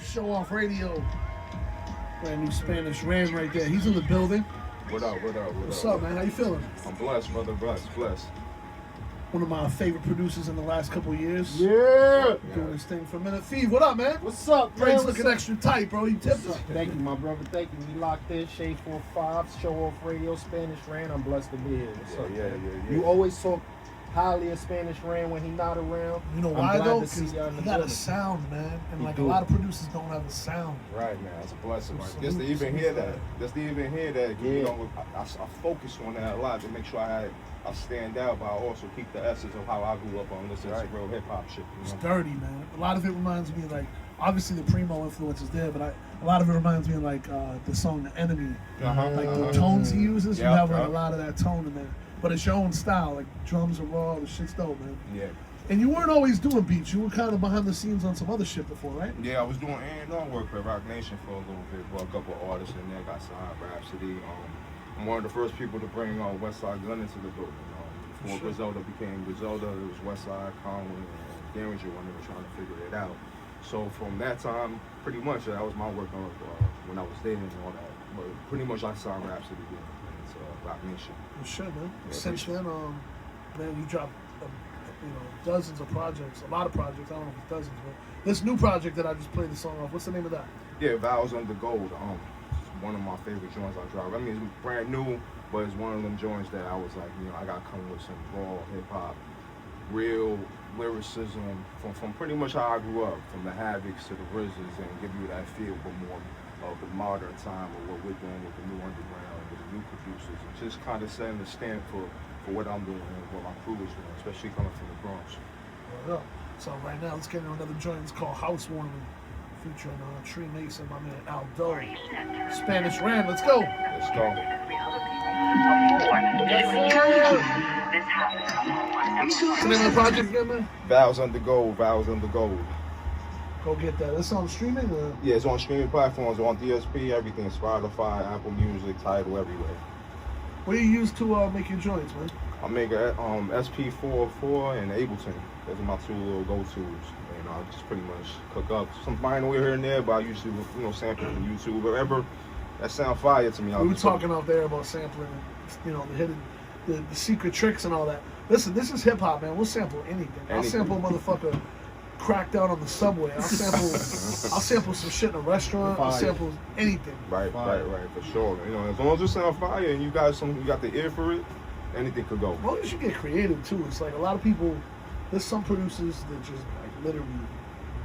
Showoff Radio. Brand new Spanish Ram right there. He's in the building. What up? What's up, man? How you feeling? I'm blessed, brother. Blessed. One of my favorite producers in the last couple of years. Yeah. Doing this thing for a minute. Fee, what up, man? What's up, man? Brain's looking extra tight, bro. You tipped us. Thank you, my brother. Thank you. We locked in. Shade 45, Showoff Radio, Spanish Ran. I'm blessed to be here. What's up? Yeah. You always talk highly of Spanish Ran when he not around. You know I'm why, glad though? to see Because y'all in he the got a building. sound, man. And He like do. a lot of producers don't have a sound. Right, man. It's a blessing. Right? Salute, Just to even hear that. Yeah. You know, I focus on that a lot to make sure I stand out, but I also keep the essence of how I grew up on listening to real hip hop shit. It's dirty, man. A lot of it reminds me of like, obviously the Primo influence is there, but a lot of it reminds me of like the song The Enemy. Like the tones he uses, you have like a lot of that tone in there. But it's your own style, like drums are raw, the shit's dope, man. Yeah. And you weren't always doing beats, you were kind of behind the scenes on some other shit before, right? Yeah, I was doing A&R work for Rock Nation for a little bit, brought a couple of artists in there, got signed, Rhapsody. I'm one of the first people to bring Westside Gun into the building. Before Griselda became Griselda, it was Westside, Conway, and Derringer when they were trying to figure it out. So from that time, pretty much that was my work on when I was there and all that. But pretty much I signed Rhapsody again, and it's Rock Nation. Well, shit, man. Yeah, Since then, man, you dropped, dozens of projects, a lot of projects. I don't know if it's dozens, but this new project that I just played the song off. What's the name of that? Yeah, Vows Under Gold. It's one of my favorite joints I dropped. I mean, it's brand new, but it's one of them joints that I was like, I got to come with some raw hip hop, real lyricism from pretty much how I grew up, from the Havocs to the RZAs, and give you that feel, but more of the modern time of what we're doing with the new underground, with the new producers, and just kind of setting the stamp for what I'm doing and what my crew is doing, especially coming from the Bronx. Well, so right now, let's get into another joint. It's called Housewarming, featuring Tree Mason, my man Aldo. Spanish Ran, let's go. Let's go. What's the name of the project again, man? Vows Under Gold. Go get that. That's on streaming? Or? Yeah, it's on streaming platforms, on DSP, everything, Spotify, Apple Music, Tidal, everywhere. What do you use to make your joints, man? I make a SP404 and Ableton. Those are my two little go-tos. And I just pretty much cook up some vinyl here and there, but I usually, sample from YouTube. Whatever that sound fire to me. We were talking out there about sampling, the hidden, the secret tricks and all that. Listen, this is hip hop, man. We'll sample anything. I'll sample a motherfucker cracked out on the subway. I'll sample some shit in a restaurant. I'll sample anything. Right, for sure. As long as it sound fire and you got the ear for it, anything could go. As long as you get creative too. It's like a lot of people. There's some producers that just like literally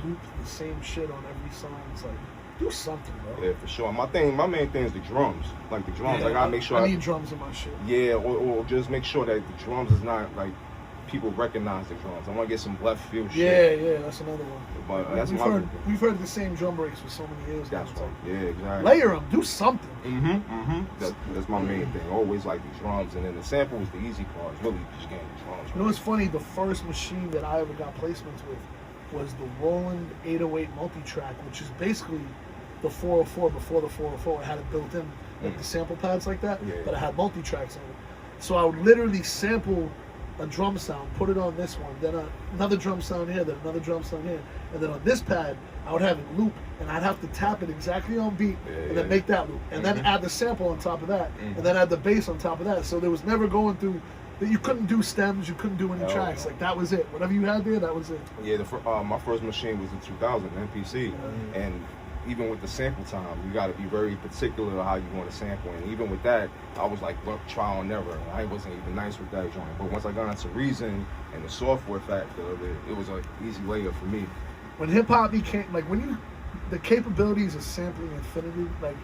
loop the same shit on every song. It's like, do something, bro. Yeah, for sure. My main thing is the drums. Like the drums, Yeah, I gotta make sure I need drums in my shit. Yeah, or just make sure that the drums is not like people recognize the drums. I want to get some left field shit. Yeah, that's another one. But that's we've heard the same drum breaks for so many years. That's now. right. Yeah, exactly. Layer them. Do something. That's my main thing. Always like the drums, and then the sample is the easy part. It's really just getting the drums. You know what's funny? The first machine that I ever got placements with was the Roland 808 multi-track, which is basically the 404 before the 404. It had it built in, like the sample pads like that, but it had multi-tracks on it. So I would literally sample a drum sound, put it on this one, then another drum sound here, then another drum sound here, and then on this pad, I would have it loop, and I'd have to tap it exactly on beat, and then make that loop, and then add the sample on top of that, and then add the bass on top of that. So there was never going through, that you couldn't do stems, you couldn't do any tracks. Like that was it. Whatever you had there, that was it. Yeah, my first machine was in 2000, MPC, and even with the sample time, you got to be very particular how you want to sample. And even with that, I was like, look, trial and error. I wasn't even nice with that joint. But once I got into Reason and the software factor of it, it was an easy layer for me. When hip hop became the capabilities of sampling infinity, like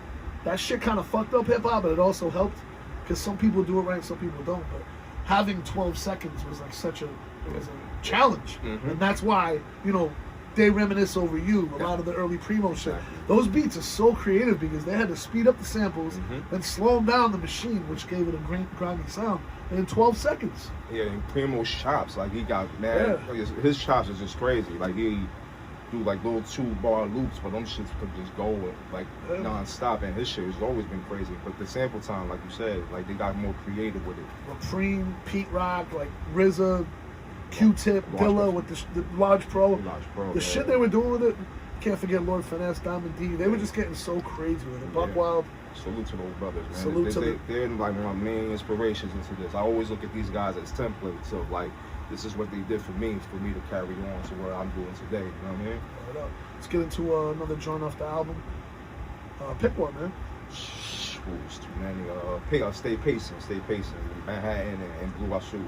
that shit kind of fucked up hip hop, but it also helped because some people do it right, some people don't. But having 12 seconds was like it was a challenge, and that's why they reminisce over you. A lot of the early Primo shit. Those beats are so creative because they had to speed up the samples and slow them down the machine, which gave it a grimy sound in 12 seconds. Yeah, and Primo's chops, like he got mad. Yeah. His chops is just crazy. Like he do like little 2-bar loops, but them shits could just go like non-stop, and his shit has always been crazy. But the sample time, like you said, like they got more creative with it. Repreme, Pete Rock, like RZA, Q-Tip, Dilla with the Large Pro. The shit they were doing with it, Can't forget Lord Finesse, Diamond D. They were just getting so crazy with it. Buck Wild. Salute to those brothers, man. Salute They're like my main inspirations into this. I always look at these guys as templates of like, this is what they did for me to carry on to what I'm doing today. You know what I mean? Right up. Let's get into another joint off the album. Pick one, man. It's too many. Stay pacing. Manhattan and Blue I Shoot.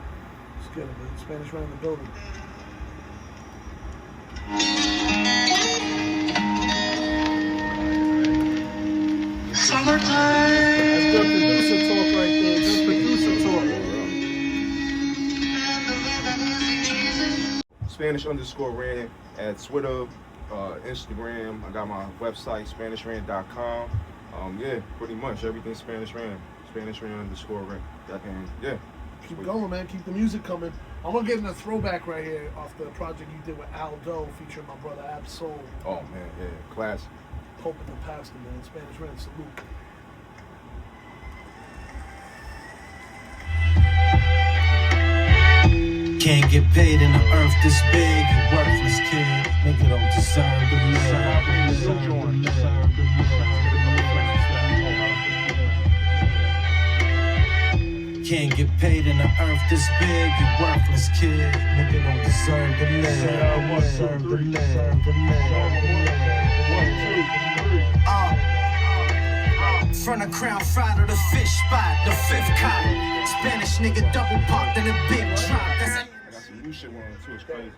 Let's get it, man. Spanish Rain in the building. Summertime. That's good producer talk right there. Good producer talk. Spanish_Ran at Twitter, Instagram. I got my website, SpanishRan.com. Yeah, pretty much everything Spanish Ran. Spanish_Ran. Keep going, man. Keep the music coming. I'm gonna get in a throwback right here off the project you did with Aldo, featuring my brother Ab Soul. Oh man, yeah, classic. Pope and the Pastor, man. Spanish Ran, salute. Can't get paid in the earth this big, you worthless kid. Nigga don't deserve to live. Can't get paid in the earth this big, you worthless kid. Nigga don't deserve to live. From the Crown Fried to the fish spot, the fifth cop. Spanish nigga double popped in a big drop. That's I got some new shit on too, it's crazy.